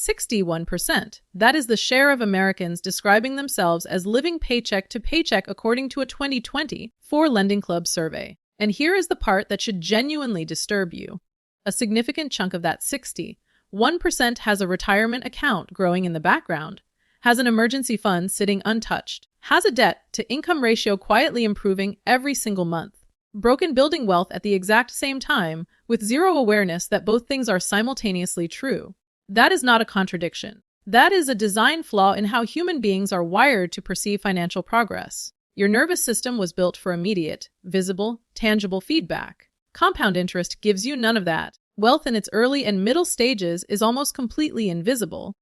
61%. That is the share of Americans describing themselves as living paycheck to paycheck according to a 2020 Lending Club survey. And here is the part that should genuinely disturb you. A significant chunk of that 61% has a retirement account growing in the background, has an emergency fund sitting untouched, has a debt-to-income ratio quietly improving every single month, broken building wealth at the exact same time with zero awareness that both things are simultaneously true. That is not a contradiction. That is a design flaw in how human beings are wired to perceive financial progress. Your nervous system was built for immediate, visible, tangible feedback. Compound interest gives you none of that. Wealth in its early and middle stages is almost completely invisible.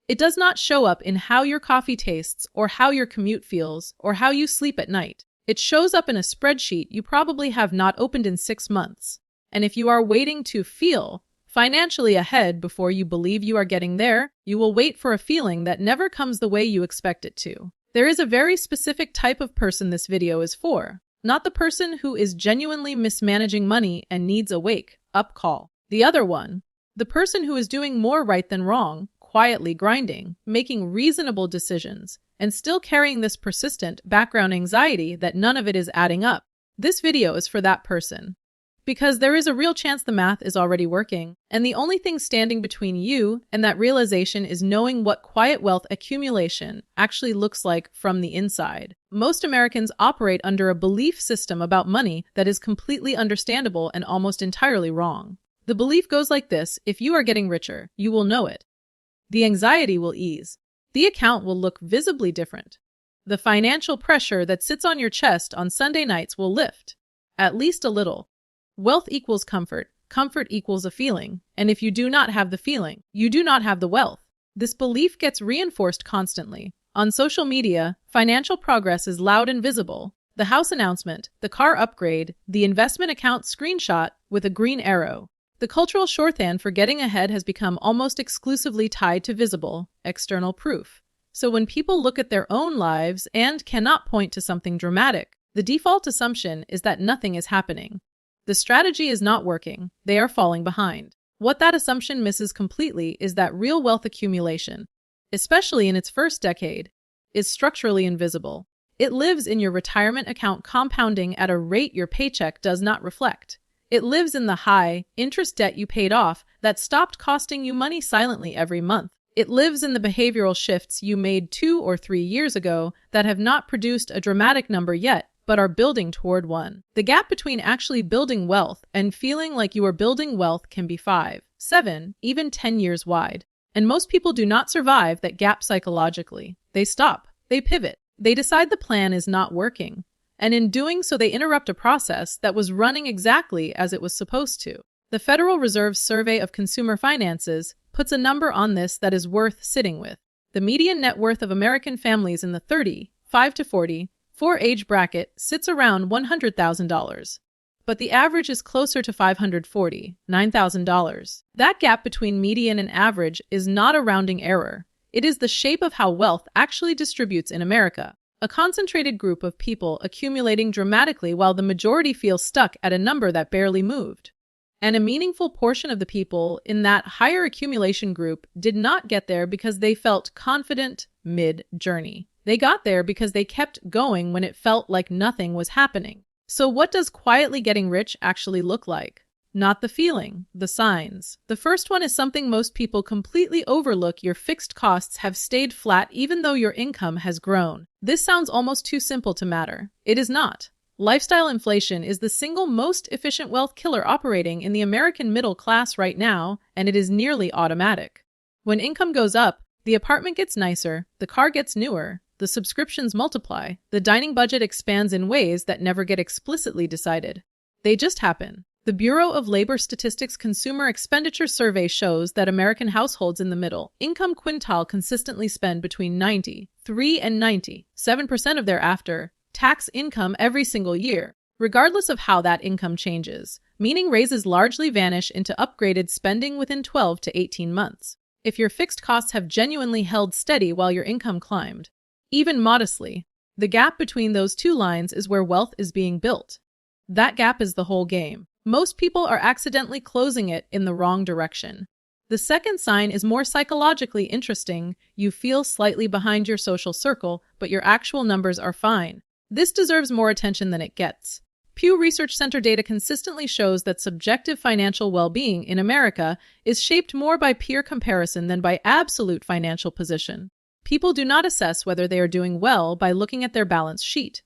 It does not show up in how your coffee tastes or how your commute feels or how you sleep at night. It shows up in a spreadsheet you probably have not opened in 6 months. And if you are waiting to feel financially ahead before you believe you are getting there, you will wait for a feeling that never comes the way you expect it to. There is a very specific type of person this video is for, not the person who is genuinely mismanaging money and needs a wake-up call. The other one, the person who is doing more right than wrong, quietly grinding, making reasonable decisions, and still carrying this persistent background anxiety that none of it is adding up. This video is for that person. Because there is a real chance the math is already working, and the only thing standing between you and that realization is knowing what quiet wealth accumulation actually looks like from the inside. Most Americans operate under a belief system about money that is completely understandable and almost entirely wrong. The belief goes like this: if you are getting richer, you will know it. The anxiety will ease. The account will look visibly different. The financial pressure that sits on your chest on Sunday nights will lift, at least a little. Wealth equals comfort. Comfort equals a feeling. And if you do not have the feeling, you do not have the wealth. This belief gets reinforced constantly. On social media, financial progress is loud and visible. The house announcement, the car upgrade, the investment account screenshot with a green arrow. The cultural shorthand for getting ahead has become almost exclusively tied to visible, external proof. So when people look at their own lives and cannot point to something dramatic, the default assumption is that nothing is happening. The strategy is not working. They are falling behind. What that assumption misses completely is that real wealth accumulation, especially in its first decade, is structurally invisible. It lives in your retirement account compounding at a rate your paycheck does not reflect. It lives in the high interest debt you paid off that stopped costing you money silently every month. It lives in the behavioral shifts you made 2 or 3 years ago that have not produced a dramatic number yet, but are building toward one. The gap between actually building wealth and feeling like you are building wealth can be 5, 7, even 10 years wide. And most people do not survive that gap psychologically. They stop. They pivot. They decide the plan is not working. And in doing so, they interrupt a process that was running exactly as it was supposed to. The Federal Reserve's Survey of Consumer Finances puts a number on this that is worth sitting with. The median net worth of American families in the 35 to 44 age bracket sits around $100,000. But the average is closer to $549,000. That gap between median and average is not a rounding error. It is the shape of how wealth actually distributes in America. A concentrated group of people accumulating dramatically while the majority feels stuck at a number that barely moved. And a meaningful portion of the people in that higher accumulation group did not get there because they felt confident mid-journey. They got there because they kept going when it felt like nothing was happening. So what does quietly getting rich actually look like? Not the feeling, the signs. The first one is something most people completely overlook: your fixed costs have stayed flat even though your income has grown. This sounds almost too simple to matter. It is not. Lifestyle inflation is the single most efficient wealth killer operating in the American middle class right now, and it is nearly automatic. When income goes up, the apartment gets nicer, the car gets newer, the subscriptions multiply, the dining budget expands in ways that never get explicitly decided. They just happen. The Bureau of Labor Statistics Consumer Expenditure Survey shows that American households in the middle income quintile consistently spend between 93 and 97% of their after-tax income every single year, regardless of how that income changes, meaning raises largely vanish into upgraded spending within 12 to 18 months. If your fixed costs have genuinely held steady while your income climbed, even modestly, the gap between those two lines is where wealth is being built. That gap is the whole game. Most people are accidentally closing it in the wrong direction. The second sign is more psychologically interesting. You feel slightly behind your social circle, but your actual numbers are fine. This deserves more attention than it gets. Pew Research Center data consistently shows that subjective financial well-being in America is shaped more by peer comparison than by absolute financial position. People do not assess whether they are doing well by looking at their balance sheet.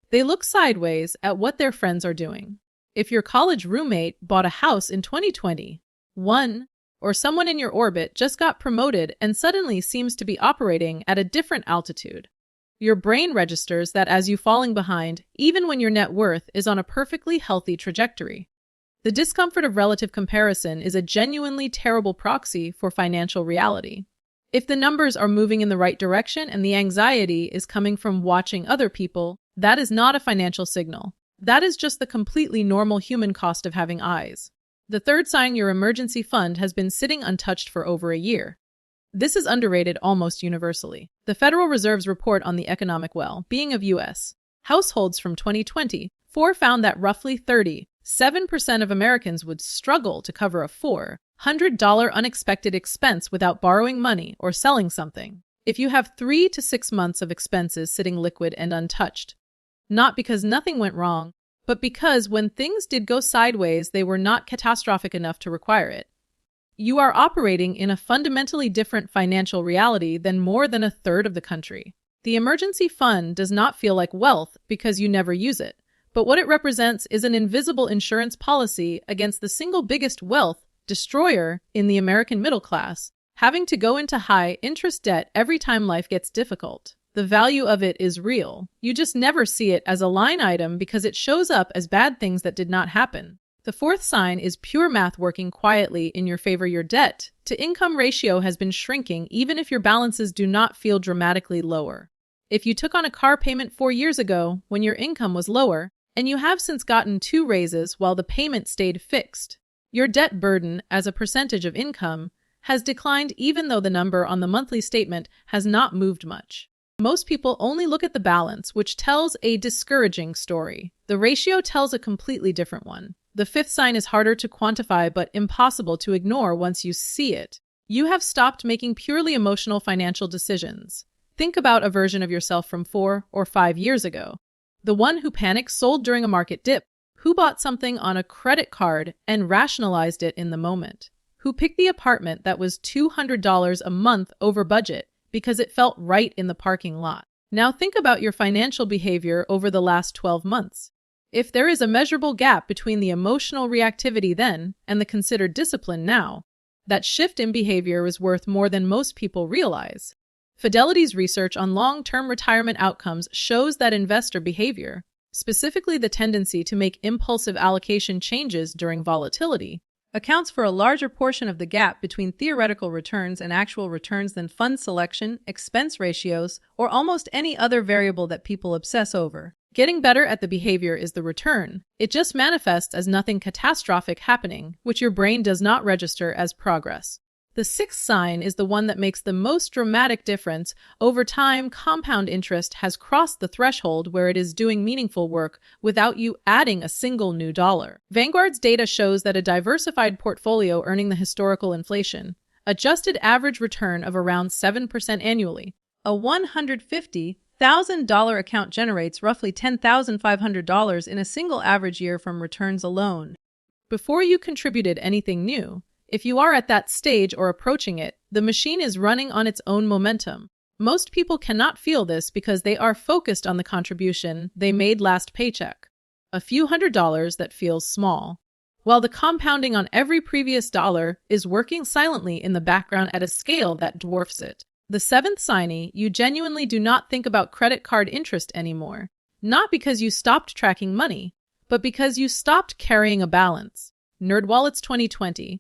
They look sideways at what their friends are doing. If your college roommate bought a house in 2021, or someone in your orbit just got promoted and suddenly seems to be operating at a different altitude, your brain registers that as you falling behind, even when your net worth is on a perfectly healthy trajectory. The discomfort of relative comparison is a genuinely terrible proxy for financial reality. If the numbers are moving in the right direction and the anxiety is coming from watching other people, that is not a financial signal. That is just the completely normal human cost of having eyes. The third sign, your emergency fund has been sitting untouched for over a year. This is underrated almost universally. The Federal Reserve's report on the economic well-being of U.S. households from 2024 found that roughly 37% of Americans would struggle to cover a $400 unexpected expense without borrowing money or selling something. If you have 3 to 6 months of expenses sitting liquid and untouched, not because nothing went wrong, but because when things did go sideways, they were not catastrophic enough to require it, you are operating in a fundamentally different financial reality than more than a third of the country. The emergency fund does not feel like wealth because you never use it, but what it represents is an invisible insurance policy against the single biggest wealth destroyer in the American middle class, having to go into high-interest debt every time life gets difficult. The value of it is real. You just never see it as a line item because it shows up as bad things that did not happen. The fourth sign is pure math working quietly in your favor. Your debt-to-income ratio has been shrinking even if your balances do not feel dramatically lower. If you took on a car payment 4 years ago when your income was lower, and you have since gotten 2 raises while the payment stayed fixed, your debt burden as a percentage of income has declined even though the number on the monthly statement has not moved much. Most people only look at the balance, which tells a discouraging story. The ratio tells a completely different one. The fifth sign is harder to quantify but impossible to ignore once you see it. You have stopped making purely emotional financial decisions. Think about a version of yourself from 4 or 5 years ago. The one who panicked, sold during a market dip, who bought something on a credit card and rationalized it in the moment, who picked the apartment that was $200 a month over budget because it felt right in the parking lot. Now think about your financial behavior over the last 12 months. If there is a measurable gap between the emotional reactivity then and the considered discipline now, that shift in behavior is worth more than most people realize. Fidelity's research on long-term retirement outcomes shows that investor behavior, specifically the tendency to make impulsive allocation changes during volatility, accounts for a larger portion of the gap between theoretical returns and actual returns than fund selection, expense ratios, or almost any other variable that people obsess over. Getting better at the behavior is the return. It just manifests as nothing catastrophic happening, which your brain does not register as progress. The sixth sign is the one that makes the most dramatic difference. Over time, compound interest has crossed the threshold where it is doing meaningful work without you adding a single new dollar. Vanguard's data shows that a diversified portfolio earning the historical inflation adjusted average return of around 7% annually. A $150,000 account generates roughly $10,500 in a single average year from returns alone. Before you contributed anything new, if you are at that stage or approaching it, the machine is running on its own momentum. Most people cannot feel this because they are focused on the contribution they made last paycheck, a few $100s that feels small, while the compounding on every previous dollar is working silently in the background at a scale that dwarfs it. The seventh signee, you genuinely do not think about credit card interest anymore, not because you stopped tracking money, but because you stopped carrying a balance. NerdWallet's 2020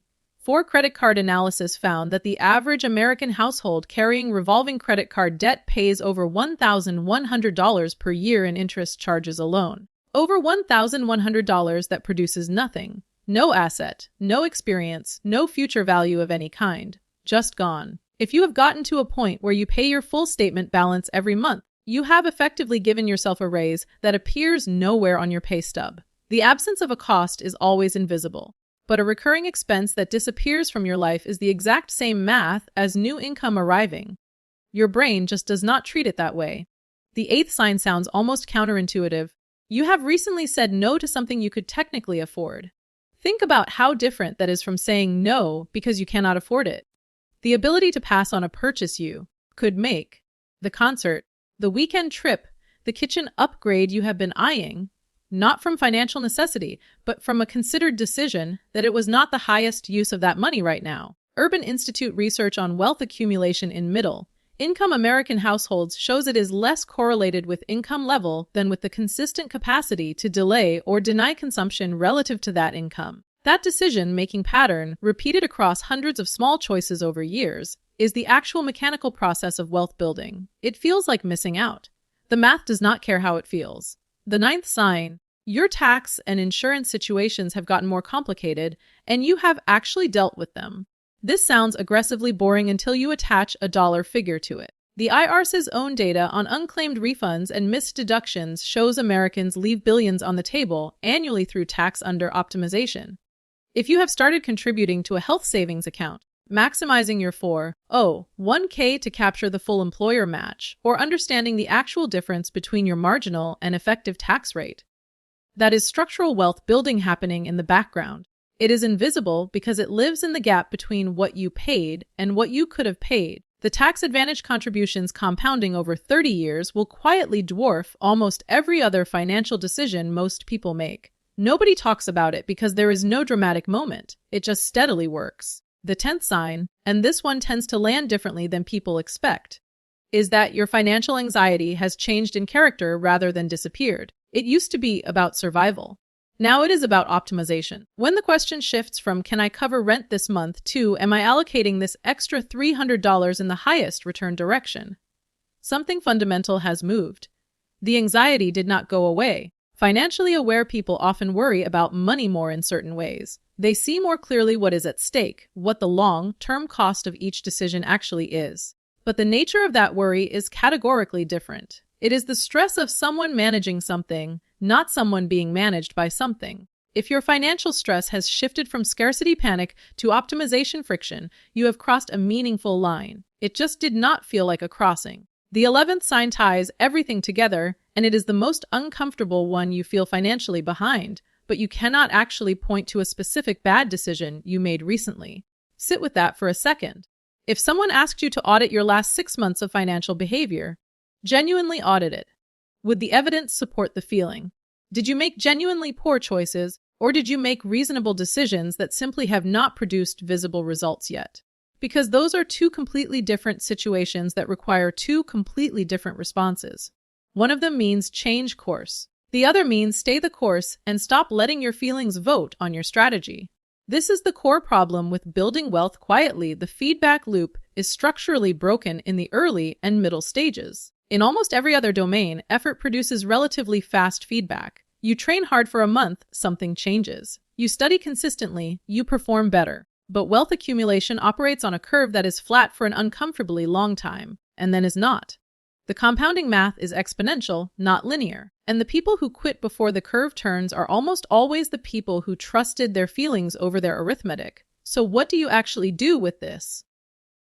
credit card analysis found that the average American household carrying revolving credit card debt pays over $1,100 per year in interest charges alone. Over $1,100 that produces nothing. No asset, no experience, no future value of any kind. Just gone. If you have gotten to a point where you pay your full statement balance every month, you have effectively given yourself a raise that appears nowhere on your pay stub. The absence of a cost is always invisible. But a recurring expense that disappears from your life is the exact same math as new income arriving. Your brain just does not treat it that way. The eighth sign sounds almost counterintuitive. You have recently said no to something you could technically afford. Think about how different that is from saying no because you cannot afford it. The ability to pass on a purchase you could make, the concert, the weekend trip, the kitchen upgrade you have been eyeing, not from financial necessity, but from a considered decision that it was not the highest use of that money right now. Urban Institute research on wealth accumulation in middle-income American households shows it is less correlated with income level than with the consistent capacity to delay or deny consumption relative to that income. That decision-making pattern, repeated across hundreds of small choices over years, is the actual mechanical process of wealth building. It feels like missing out. The math does not care how it feels. The ninth sign: your tax and insurance situations have gotten more complicated, and you have actually dealt with them. This sounds aggressively boring until you attach a dollar figure to it. The IRS's own data on unclaimed refunds and missed deductions shows Americans leave billions on the table annually through tax under-optimization. If you have started contributing to a health savings account, maximizing your 401k to capture the full employer match, or understanding the actual difference between your marginal and effective tax rate, that is structural wealth building happening in the background. It is invisible because it lives in the gap between what you paid and what you could have paid. The tax advantage contributions compounding over 30 years will quietly dwarf almost every other financial decision most people make. Nobody talks about it because there is no dramatic moment. It just steadily works. The 10th sign, and this one tends to land differently than people expect, is that your financial anxiety has changed in character rather than disappeared. It used to be about survival. Now it is about optimization. When the question shifts from "can I cover rent this month" to "am I allocating this extra $300 in the highest return direction?" something fundamental has moved. The anxiety did not go away. Financially aware people often worry about money more in certain ways. They see more clearly what is at stake, what the long-term cost of each decision actually is. But the nature of that worry is categorically different. It is the stress of someone managing something, not someone being managed by something. If your financial stress has shifted from scarcity panic to optimization friction, you have crossed a meaningful line. It just did not feel like a crossing. The 11th sign ties everything together, and it is the most uncomfortable one. You feel financially behind, but you cannot actually point to a specific bad decision you made recently. Sit with that for a second. If someone asked you to audit your last 6 months of financial behavior, genuinely audit it. Would the evidence support the feeling? Did you make genuinely poor choices, or did you make reasonable decisions that simply have not produced visible results yet? Because those are two completely different situations that require two completely different responses. One of them means change course. The other means stay the course and stop letting your feelings vote on your strategy. This is the core problem with building wealth quietly. The feedback loop is structurally broken in the early and middle stages. In almost every other domain, effort produces relatively fast feedback. You train hard for a month, something changes. You study consistently, you perform better. But wealth accumulation operates on a curve that is flat for an uncomfortably long time, and then is not. The compounding math is exponential, not linear. And the people who quit before the curve turns are almost always the people who trusted their feelings over their arithmetic. So what do you actually do with this?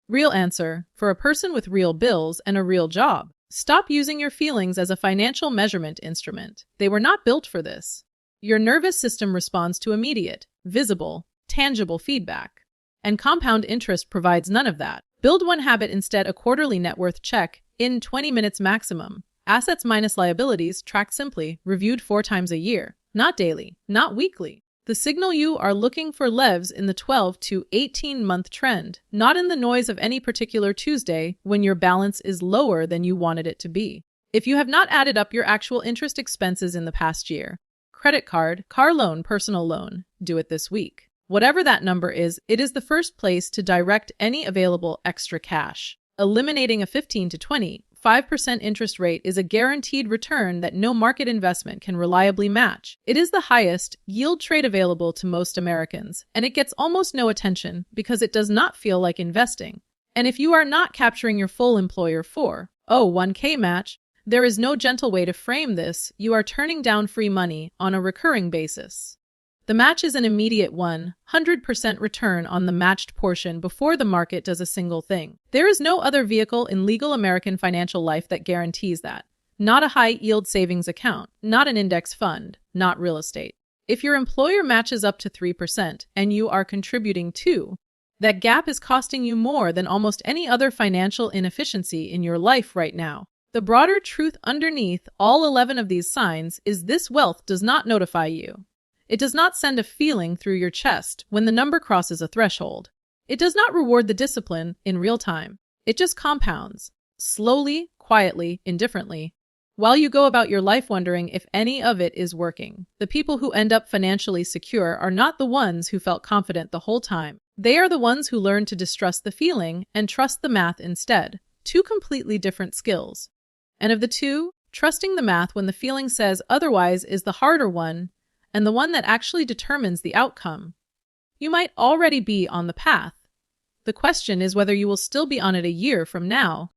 Real answer: for a person with real bills and a real job, stop using your feelings as a financial measurement instrument. They were not built for this. Your nervous system responds to immediate, visible, tangible feedback. And compound interest provides none of that. Build one habit instead: a quarterly net worth check in 20 minutes maximum. Assets minus liabilities tracked simply, reviewed 4 times a year. Not daily, not weekly. The signal you are looking for lives in the 12 to 18-month trend, not in the noise of any particular Tuesday when your balance is lower than you wanted it to be. If you have not added up your actual interest expenses in the past year, credit card, car loan, personal loan, do it this week. Whatever that number is, it is the first place to direct any available extra cash. Eliminating a 15 to 25% interest rate is a guaranteed return that no market investment can reliably match. It is the highest yield trade available to most Americans, and it gets almost no attention because it does not feel like investing. And if you are not capturing your full employer 401k match, there is no gentle way to frame this: you are turning down free money on a recurring basis. The match is an immediate 100% return on the matched portion before the market does a single thing. There is no other vehicle in legal American financial life that guarantees that. Not a high-yield savings account, not an index fund, not real estate. If your employer matches up to 3% and you are contributing 2%, that gap is costing you more than almost any other financial inefficiency in your life right now. The broader truth underneath all 11 of these signs is this: wealth does not notify you. It does not send a feeling through your chest when the number crosses a threshold. It does not reward the discipline in real time. It just compounds, slowly, quietly, indifferently, while you go about your life wondering if any of it is working. The people who end up financially secure are not the ones who felt confident the whole time. They are the ones who learn to distrust the feeling and trust the math instead. Two completely different skills. And of the two, trusting the math when the feeling says otherwise is the harder one, and the one that actually determines the outcome. You might already be on the path. The question is whether you will still be on it a year from now.